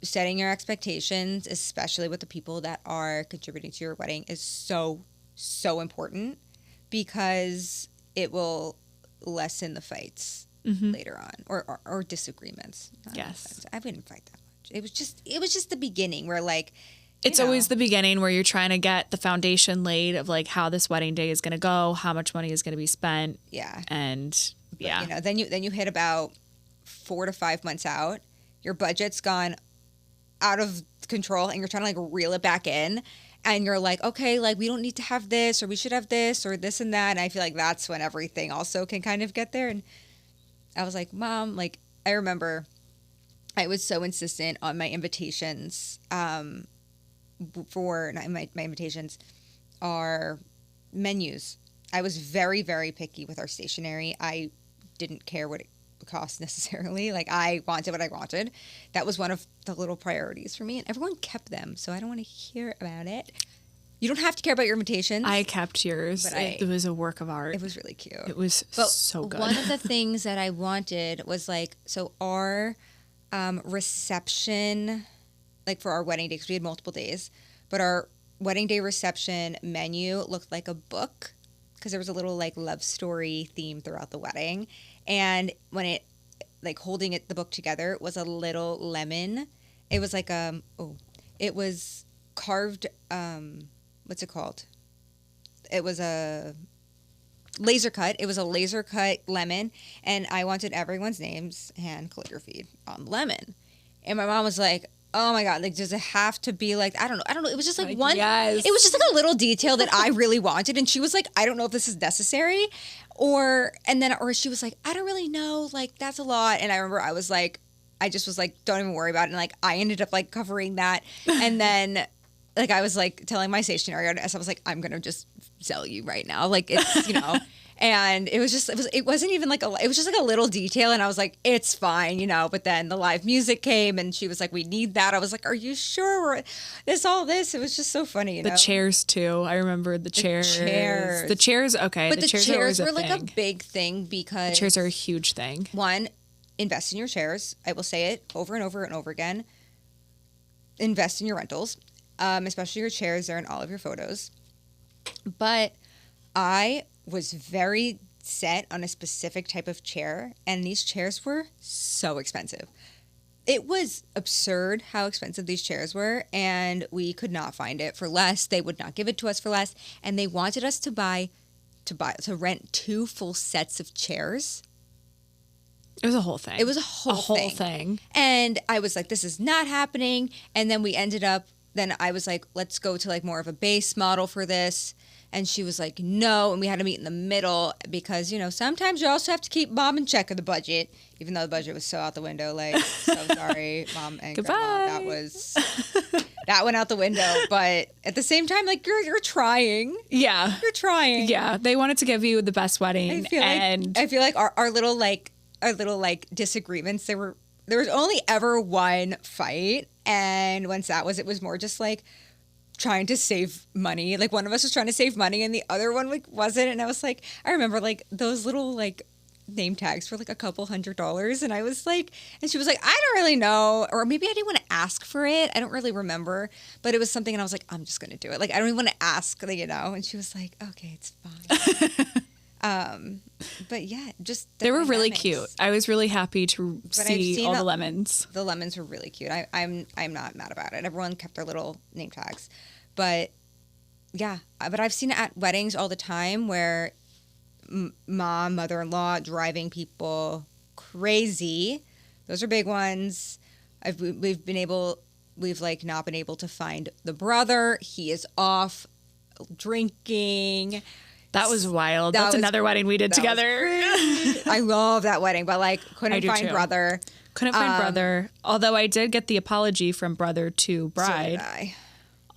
setting your expectations, especially with the people that are contributing to your wedding, is so, so important because it will lessen the fights later on or disagreements. Yes. I wouldn't fight that much. It was just the beginning where like it's always the beginning where you're trying to get the foundation laid of like how this wedding day is going to go, how much money is going to be spent. Yeah. And you know, then you hit about 4 to 5 months out, your budget's gone out of control and you're trying to like reel it back in. And you're like, okay, like, we don't need to have this, or we should have this, or this and that. And I feel like that's when everything also can kind of get there. And I was like, Mom, like, I remember I was so insistent on my invitations my invitations are menus. I was very, very picky with our stationery. I didn't care what it cost necessarily. Like, I wanted what I wanted. That was one of the little priorities for me, and everyone kept them, so I don't want to hear about it. You don't have to care about your invitations. I kept yours. It was a work of art. It was really cute. It was so good. One of the things that I wanted was like, so our reception, like for our wedding day, because we had multiple days, but our wedding day reception menu looked like a book because there was a little like love story theme throughout the wedding. And when it, like, holding the book together was a little lemon. It was like, it was carved, what's it called? It was a laser cut. It was a laser cut lemon. And I wanted everyone's names hand calligraphy on lemon. And my mom was like, oh my God, like, does it have to be like, I don't know. It was just like one, yes. It was just like a little detail that I really wanted. And she was like, I don't know if this is necessary. Or she was like, I don't really know, like, that's a lot. And I remember I just was like, don't even worry about it. And like, I ended up like covering that. And then like, I was like telling my stationery artist, I was like, I'm going to just sell you right now. Like, it's, you know, And it wasn't even like it was just like a little detail. And I was like, it's fine, you know. But then the live music came and she was like, we need that. I was like, are you sure all this? It was just so funny, you know. The chairs too. I remember the chairs. The chairs, okay. But the chairs were like a big thing because... The chairs are a huge thing. One, invest in your chairs. I will say it over and over and over again. Invest in your rentals, especially your chairs. They're in all of your photos. But I was very set on a specific type of chair, and these chairs were so expensive. It was absurd how expensive these chairs were, and we could not find it for less. They would not give it to us for less, and they wanted us to rent 2 full sets of chairs. It was a whole thing. It was a whole thing. And I was like, this is not happening. And then then I was like, let's go to like more of a base model for this. And she was like, no. And we had to meet in the middle because, you know, sometimes you also have to keep mom in check of the budget, even though the budget was so out the window. Like, so sorry, mom and goodbye. Grandma. That went out the window. But at the same time, like, you're trying. Yeah. You're trying. Yeah. They wanted to give you the best wedding. I feel like our little disagreements, there was only ever one fight. And once that was, it was more just like, trying to save money. Like one of us was trying to save money and the other one like wasn't. And I was like, I remember like those little like name tags for like a couple $100. And I was like, and she was like, I don't really know. Or maybe I didn't want to ask for it. I don't really remember, but it was something. And I was like, I'm just going to do it. Like, I don't even want to ask, you know? And she was like, okay, it's fine. But yeah, just they were really cute. I was really happy to see all the lemons. The lemons were really cute. I'm not mad about it. Everyone kept their little name tags, but yeah. But I've seen it at weddings all the time where mother-in-law driving people crazy. Those are big ones. We've not been able to find the brother. He is off drinking. That was wild. That's another wedding we did together. I love that wedding, but like couldn't find brother. Couldn't find brother. Although I did get the apology from brother to bride. So did I.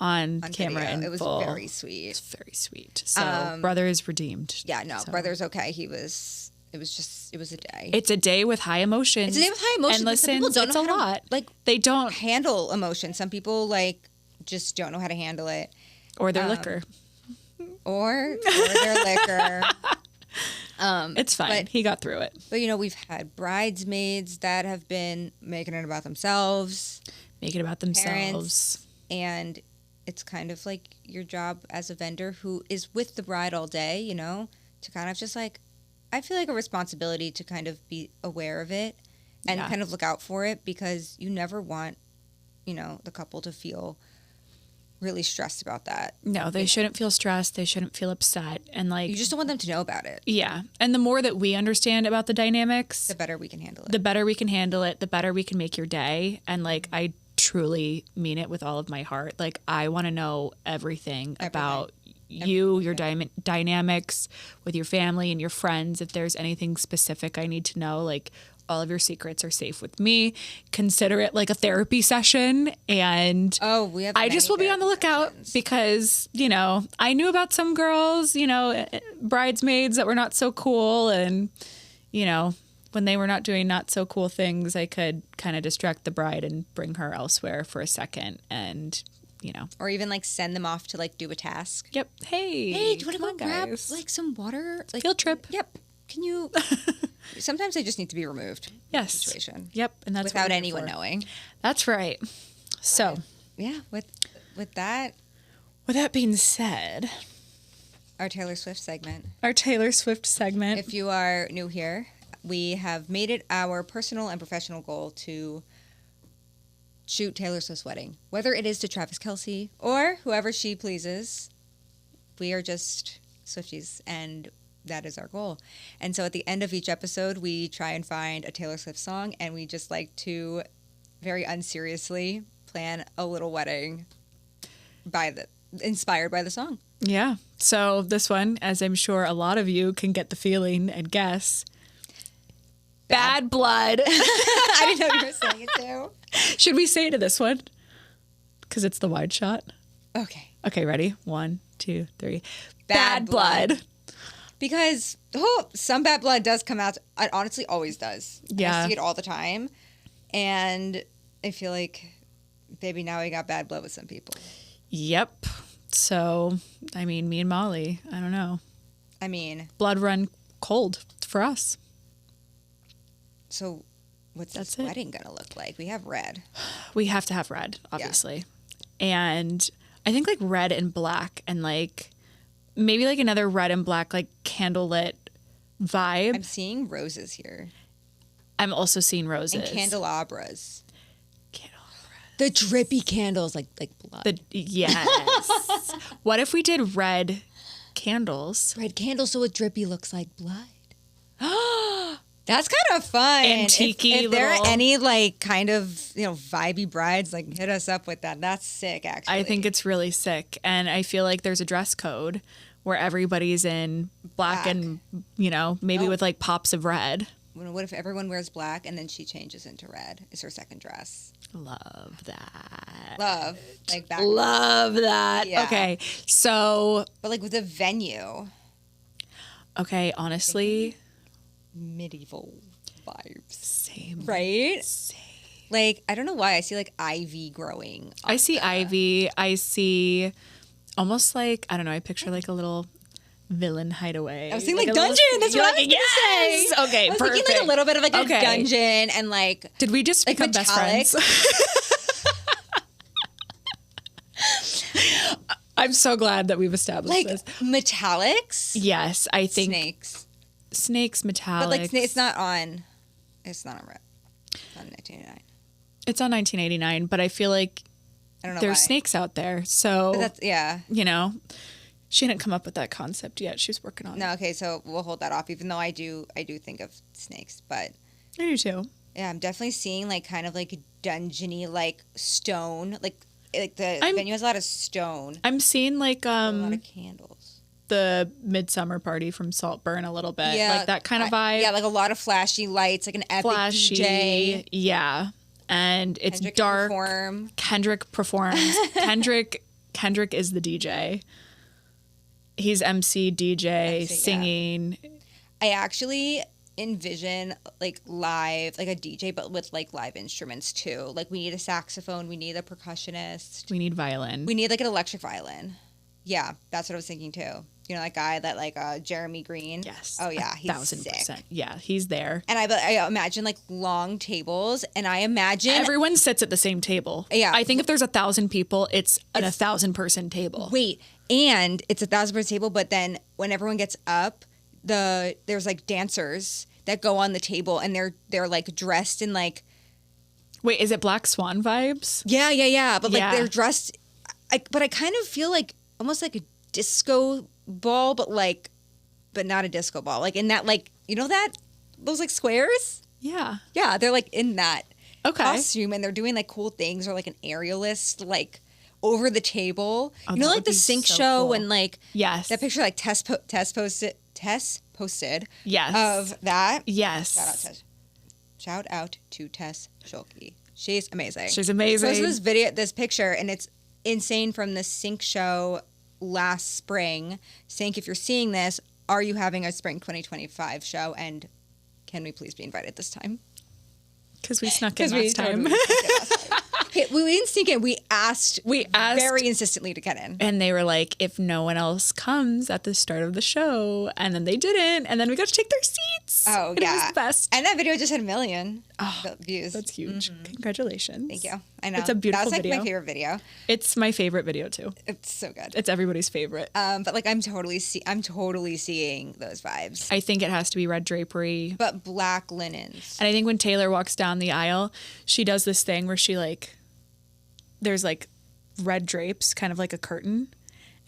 On camera video. in It was full. very sweet. It's very sweet. So brother is redeemed. Yeah, no, brother's okay. It was a day. It's a day with high emotions. It's a day with high emotions. And listen, people don't it's know a lot. Like they don't handle emotion. Some people like just don't know how to handle it. Or their liquor. Or their liquor. It's fine. He got through it. But, you know, we've had bridesmaids that have been making it about themselves. Parents, and it's kind of like your job as a vendor who is with the bride all day, you know, to kind of just like, I feel like a responsibility to kind of be aware of it and kind of look out for it because you never want, you know, the couple to feel really stressed about that. No, they shouldn't feel stressed. They shouldn't feel upset. And like, you just don't want them to know about it. Yeah. And the more that we understand about the dynamics, the better we can handle it. The better we can handle it, the better we can make your day. And like, I truly mean it with all of my heart. Like, I want to know everything about you, your dynamics with your family and your friends. If there's anything specific I need to know, like, all of your secrets are safe with me. Consider it like a therapy session. And I just will be on the lookout because, you know, I knew about some girls, you know, bridesmaids that were not so cool. And, you know, when they were not doing not so cool things, I could kind of distract the bride and bring her elsewhere for a second. And, you know. Or even like send them off to like do a task. Yep. Hey, do you want to go grab like some water? Like, field trip. Yep. Can you? Sometimes they just need to be removed. Yes. Situation. Yep. And that's without anyone knowing. That's right. So. Yeah. With that. With that being said. Our Taylor Swift segment. If you are new here, we have made it our personal and professional goal to shoot Taylor Swift's wedding. Whether it is to Travis Kelce or whoever she pleases, we are just Swifties, and that is our goal. And so at the end of each episode, we try and find a Taylor Swift song, and we just like to very unseriously plan a little wedding inspired by the song. Yeah. So this one, as I'm sure a lot of you can get the feeling and guess, Bad Blood. I didn't know you were saying it too. Should we say it to this one? Because it's the wide shot. Okay. Okay, ready? 1, 2, 3. Bad Blood. Because some bad blood does come out. It honestly always does. Yeah. I see it all the time. And I feel like, baby, now we got bad blood with some people. Yep. So, I mean, me and Molly, I don't know. I mean, blood run cold for us. So what's this wedding going to look like? We have red. We have to have red, obviously. Yeah. And I think like red and black and like maybe like another red and black, like candlelit vibe. I'm seeing roses here. I'm also seeing roses. And candelabras. The drippy candles, like blood. Yes. What if we did red candles? Red candles so it drippy looks like blood. That's kind of fun. Antique-y if there are any like kind of, vibey brides, like hit us up with that. That's sick, actually. I think it's really sick. And I feel like there's a dress code where everybody's in black. And, maybe with like pops of red. What if everyone wears black and then she changes into red? Is her second dress? Love that. Love. Like back. Love that. Yeah. Okay. So. But like with a venue. Okay. Honestly. Medieval vibes. Same. Right? Same. Like, I don't know why I see like ivy growing. I see ivy. I see almost like, I don't know, I picture like a little villain hideaway. I was thinking like dungeon. That's what I was yes! gonna say. Okay, I was perfect. thinking like a little bit of like a dungeon and like. Did we just become best friends? I'm so glad that we've established like this. Metallics. Yes, I think snakes metallics. But like it's not on. It's not on red. It's on 1989. It's on 1989, but I feel like I don't know there's why. Snakes out there. So but that's, she didn't come up with that concept yet. She was working on it. No, okay, so we'll hold that off. Even though I do think of snakes, but I do too. Yeah, I'm definitely seeing like kind of like dungeony, like stone, like the venue has a lot of stone. I'm seeing like a lot of candles. The Midsummer Party from Saltburn a little bit, like that kind of vibe. Yeah, like a lot lot of flashy lights, like an epic DJ. Yeah, and it's Kendrick dark. Kendrick performs. Kendrick is the DJ. He's MC, DJ, singing. Yeah. I actually envision like live, like a DJ, but with like live instruments too. Like we need a saxophone, we need a percussionist, we need violin, we need like an electric violin. Yeah, that's what I was thinking too. That guy that like Jeremy Green. Yes. Oh yeah, he's 1,000%. Sick. Yeah, he's there. And I imagine like long tables, and I imagine everyone sits at the same table. Yeah, I think if there's 1,000 people, it's an 1,000-person table. Wait, and it's 1,000-person table, but then when everyone gets up, there's like dancers that go on the table, and they're like dressed in like. Wait, is it Black Swan vibes? Yeah. But like they're dressed. But I kind of feel like almost like a disco ball, but not a disco ball. Like in that, like that those like squares. Yeah. They're like in that costume, and they're doing like cool things, or like an aerialist like over the table. Oh, like the sync show cool. and like that picture like Tess posted. Yes. Of that. Yes. Shout out to Tess Schulke. She's amazing. She's amazing. So this picture, and it's insane, from the sync show last spring. Sync, if you're seeing this, are you having a spring 2025 show, and can we please be invited this time? Because we snuck in last time. We didn't sneak in. We asked very insistently to get in. And they were like, if no one else comes at the start of the show. And then they didn't. And then we got to take their seats. Oh, and yeah. It was the best. And that video just had 1 million views. That's huge. Mm-hmm. Congratulations. Thank you. I know. It's a beautiful video. That was my favorite video. It's my favorite video, too. It's so good. It's everybody's favorite. But like I'm totally seeing those vibes. I think it has to be red drapery. But black linens. And I think when Taylor walks down the aisle, she does this thing where she like... There's like red drapes, kind of like a curtain,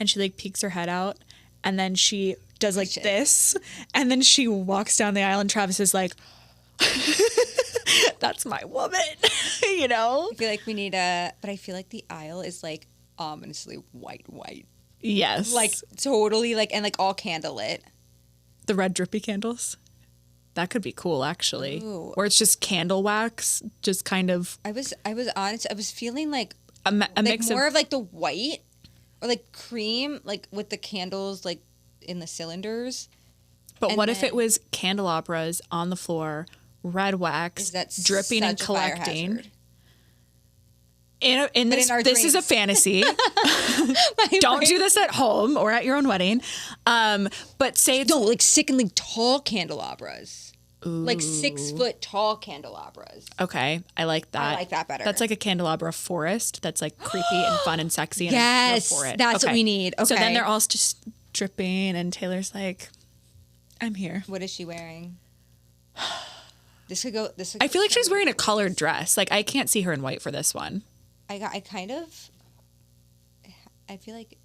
and she like peeks her head out, and then she does like this, and then she walks down the aisle, and Travis is like, "That's my woman," I feel like we need but I feel like the aisle is like ominously white. Yes, like totally like, and like all candlelit. The red drippy candles. That could be cool, actually. Ooh. Or it's just candle wax, just kind of. I was honest. I was feeling like a mix more of like the white or like cream, like with the candles like in the cylinders. But And what if then- it was candelabras on the floor, red wax, Is that dripping and such a fire collecting? hazard? In this, our this is a dreams. fantasy. Don't do this at home or at your own wedding. But say it's No, like sickeningly tall candelabras. Like 6 foot tall candelabras. okay. I like that. I like that better. That's like a candelabra forest. That's like creepy and fun and sexy. And Yes, I'm here for it. that's what we need. So then Okay. they're all just dripping, and Taylor's like, "I'm here." What is she wearing? This could go. I feel like she's wearing a colored dress. Like I can't see her in white for this one. I feel like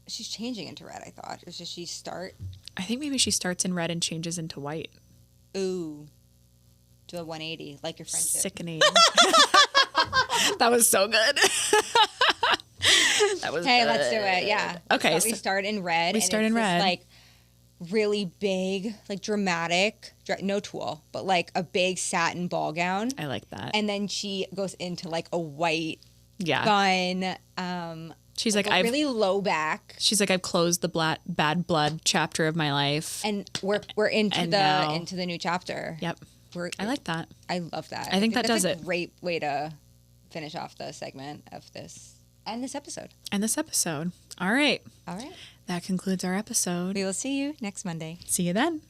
she's changing into red. I thought, or does she start? I think maybe she starts in red and changes into white. Ooh, do a 180 like your friendship. Sickening. That was so good. That was Hey, good. let's do it. Yeah. Okay, So we start in red. we and start it's in this, red. like really big, like dramatic. No tulle, but like a big satin ball gown. I like that. And then she goes into like a white Yeah. gun. She's like, a I've really low back. she's like, I've closed the bad blood chapter of my life. And we're into And the now- into the new chapter. Yep. I like that. I love that. I think that that's does a it. great way to finish off the segment of this and this episode. And this episode. All right. All right. That concludes our episode. We will see you next Monday. See you then.